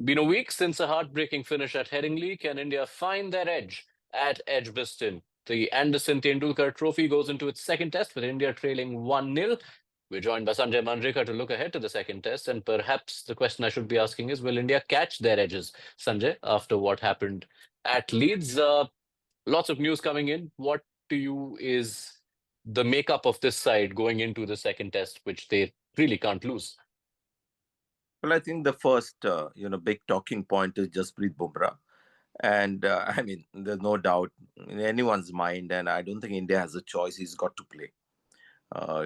Been a week since a heartbreaking finish at Headingley. Can India find their edge at Edgbaston? The Anderson Tendulkar Trophy goes into its second test with India trailing 1-0. We're joined by Sanjay Manjrekar to look ahead to the second test. And perhaps the question I should be asking is, will India catch their edges, Sanjay, after what happened at Leeds? Lots of news coming in. What to you is the makeup of this side going into the second test, which they really can't lose? Well, I think the first, big talking point is Jasprit Bumrah. And I mean, there's no doubt in anyone's mind, and I don't think India has a choice. He's got to play.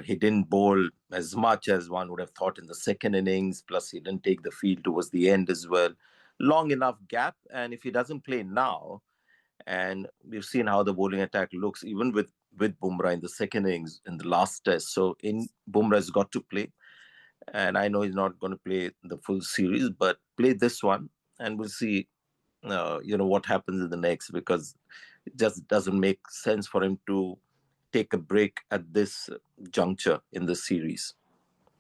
He didn't bowl as much as one would have thought in the second innings, plus he didn't take the field towards the end as well. Long enough gap, and if he doesn't play now, and we've seen how the bowling attack looks, even with Bumrah in the second innings in the last test. So in Bumrah's got to play. And I know he's not going to play the full series, but play this one, and we'll see, what happens in the next, because it just doesn't make sense for him to take a break at this juncture in the series.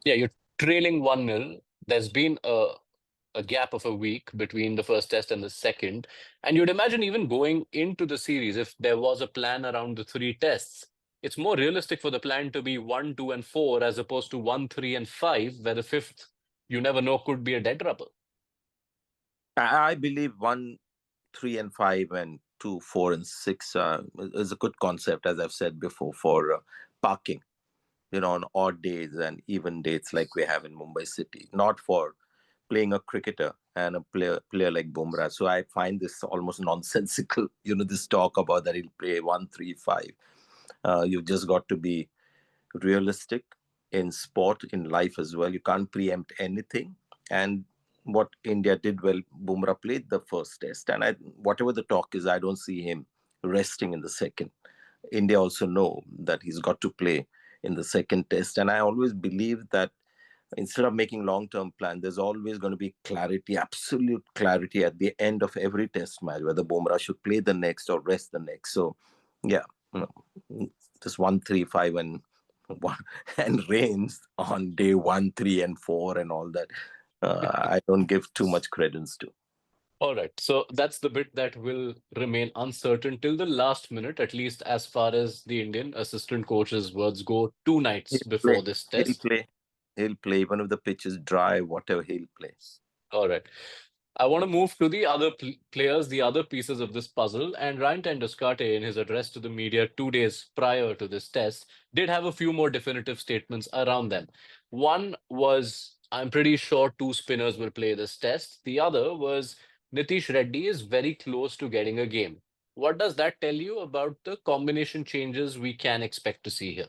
Yeah, you're trailing 1-0. There's been a gap of a week between the first test and the second. And you'd imagine even going into the series, if there was a plan around the three tests, it's more realistic for the plan to be 1, 2, and 4 as opposed to 1, 3, and 5, where the fifth, you never know, could be a dead rubber. I believe 1, 3, and 5, and 2, 4, and 6 is a good concept, as I've said before, for parking, on odd days and even dates like we have in Mumbai City, not for playing a cricketer and a player like Bumrah. So I find this almost nonsensical, this talk about that he'll play 1, 3, 5. You've just got to be realistic in sport, in life as well. You can't preempt anything. And what India did well, Bumrah played the first test. And whatever the talk is, I don't see him resting in the second. India also know that he's got to play in the second test. And I always believe that instead of making long-term plan, there's always going to be clarity, absolute clarity at the end of every test match, whether Bumrah should play the next or rest the next. So, yeah, just 1, 3, 5, and one, and rains on day 1, 3, and 4, and all that. I don't give too much credence to. All right. So that's the bit that will remain uncertain till the last minute, at least as far as the Indian assistant coach's words go, two He'll nights play. before this He'll test. play. He'll play. Even if the pitch is dry, whatever, he'll play. All right. I want to move to the other players, the other pieces of this puzzle. And Ryan Ten in his address to the media 2 days prior to this test, did have a few more definitive statements around them. One was, I'm pretty sure two spinners will play this test. The other was, Nitish Reddy is very close to getting a game. What does that tell you about the combination changes we can expect to see here?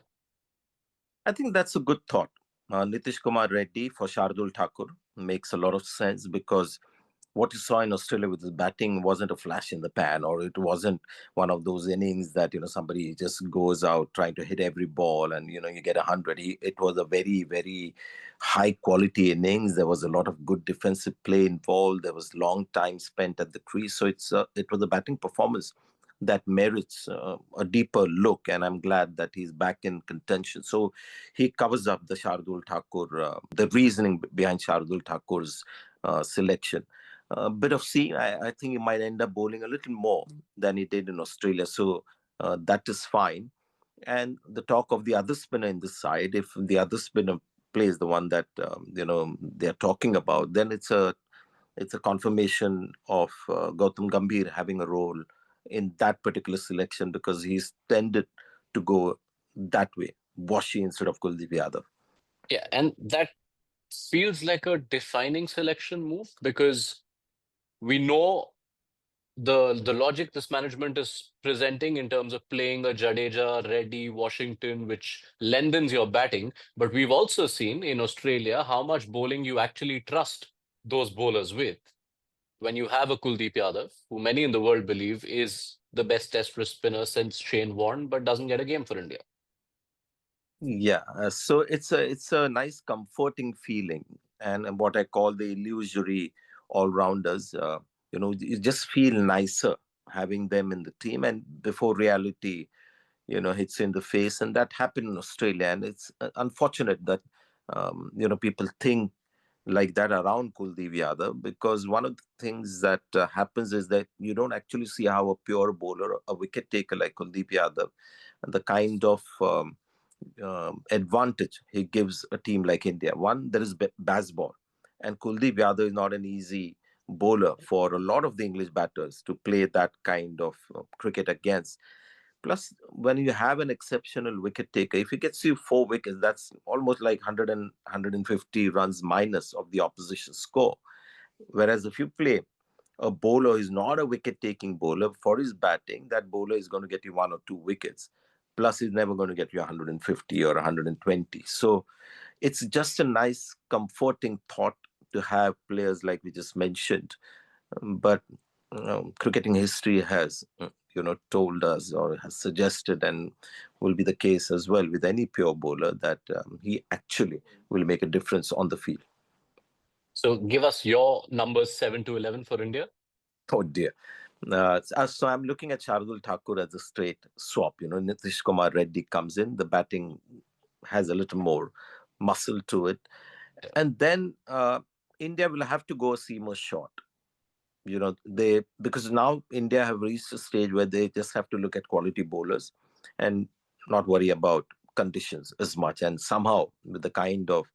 I think that's a good thought. Nitish Kumar Reddy for Shardul Thakur makes a lot of sense, because what you saw in Australia with his batting wasn't a flash in the pan, or it wasn't one of those innings that somebody just goes out trying to hit every ball and you get 100. It was a very, very high quality innings. There was a lot of good defensive play involved. There was long time spent at the crease, so it was a batting performance that merits a deeper look, and I'm glad that he's back in contention. So he covers up the Shardul Thakur, the reasoning behind Shardul Thakur's selection. A bit of seam. I think he might end up bowling a little more than he did in Australia. So that is fine. And the talk of the other spinner in this side, if the other spinner plays the one that they're talking about, then it's a confirmation of Gautam Gambhir having a role in that particular selection, because he's tended to go that way, Washi instead of Kuldeep Yadav. Yeah, and that feels like a defining selection move because we know the logic this management is presenting in terms of playing a Jadeja, Reddy, Washington, which lengthens your batting. But we've also seen in Australia how much bowling you actually trust those bowlers with. When you have a Kuldeep Yadav, who many in the world believe is the best test spinner since Shane Warne, but doesn't get a game for India. Yeah, so it's a nice, comforting feeling, and what I call the illusory all-rounders. You just feel nicer having them in the team, and before reality, hits you in the face, and that happened in Australia, and it's unfortunate that people think like that around Kuldeep Yadav, because one of the things that happens is that you don't actually see how a pure bowler, a wicket taker like Kuldeep Yadav, and the kind of advantage he gives a team like India. One, there is Bazball, and Kuldeep Yadav is not an easy bowler for a lot of the English batters to play that kind of cricket against. Plus, when you have an exceptional wicket taker, if he gets you 4 wickets, that's almost like 100 and 150 runs minus of the opposition score. Whereas if you play a bowler who is not a wicket taking bowler, for his batting, that bowler is going to get you 1 or 2 wickets. Plus, he's never going to get you 150 or 120. So it's just a nice, comforting thought to have players like we just mentioned. But cricketing history has, told us or has suggested, and will be the case as well with any pure bowler, that he actually will make a difference on the field. So give us your numbers 7 to 11 for India. Oh dear. So I'm looking at Shardul Thakur as a straight swap. Nitish Kumar Reddy comes in. The batting has a little more muscle to it. And then India will have to go a seamer shot. Because now India have reached a stage where they just have to look at quality bowlers and not worry about conditions as much. And somehow, with the kind of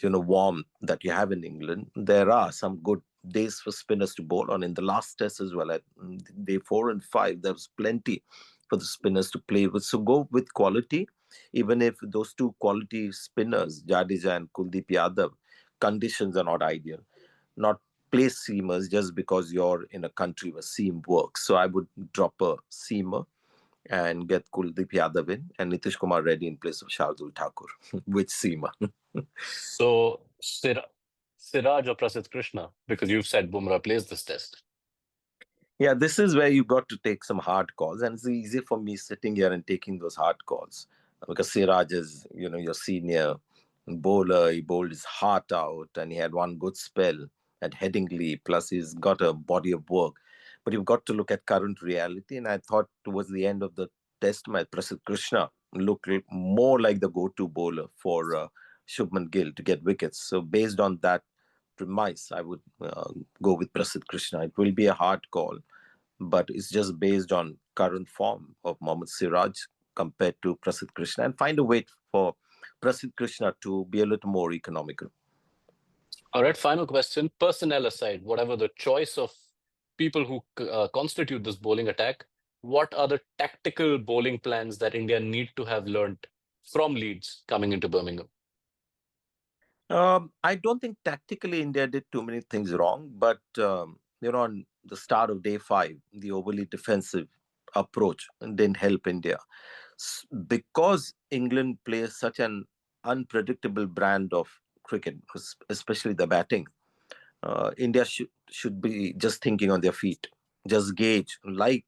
warmth that you have in England, there are some good days for spinners to bowl on. In the last test as well, at day 4 and 5, there was plenty for the spinners to play with. So go with quality, even if those two quality spinners, Jadeja and Kuldeep Yadav, conditions are not ideal. Not play seamers just because you're in a country where seam works. So I would drop a seamer and get Kuldeep Yadav in and Nitish Kumar Reddy in place of Shardul Thakur. Which seamer? So Siraj or Prasidh Krishna, because you've said Bumrah plays this test. Yeah, this is where you got to take some hard calls, and it's easy for me sitting here and taking those hard calls because Siraj is, your senior bowler. He bowled his heart out, and he had one good spell at Headingley. Plus, he's got a body of work. But you've got to look at current reality, and I thought towards the end of the test match, Prasidh Krishna looked more like the go-to bowler for Shubman Gill to get wickets. So based on that premise, I would go with Prasidh Krishna. It will be a hard call, but it's just based on current form of Mohammad Siraj compared to Prasidh Krishna, and find a way for Prasidh Krishna to be a little more economical. All right, final question. Personnel aside, whatever the choice of people who constitute this bowling attack, what are the tactical bowling plans that India need to have learnt from Leeds coming into Birmingham? I don't think tactically India did too many things wrong, but on the start of day 5, the overly defensive approach didn't help India because England plays such an unpredictable brand of cricket, especially the batting. India should be just thinking on their feet, just gauge like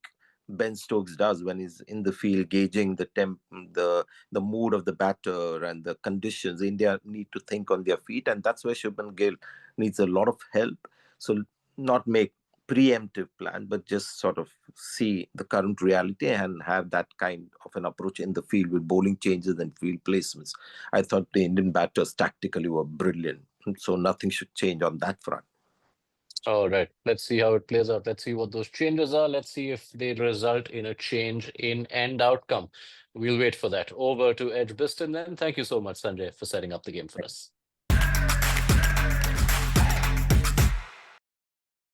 Ben Stokes does when he's in the field, gauging the mood of the batter and the conditions. India need to think on their feet, and that's where Shubman Gill needs a lot of help. So not make preemptive plan, but just sort of see the current reality and have that kind of an approach in the field with bowling changes and field placements. I thought the Indian batters tactically were brilliant, so nothing should change on that front. All right, let's see how it plays out. Let's see what those changes are. Let's see if they result in a change in end outcome. We'll wait for that. Over to Edgbaston then. Thank you so much, Sanjay, for setting up the game for us.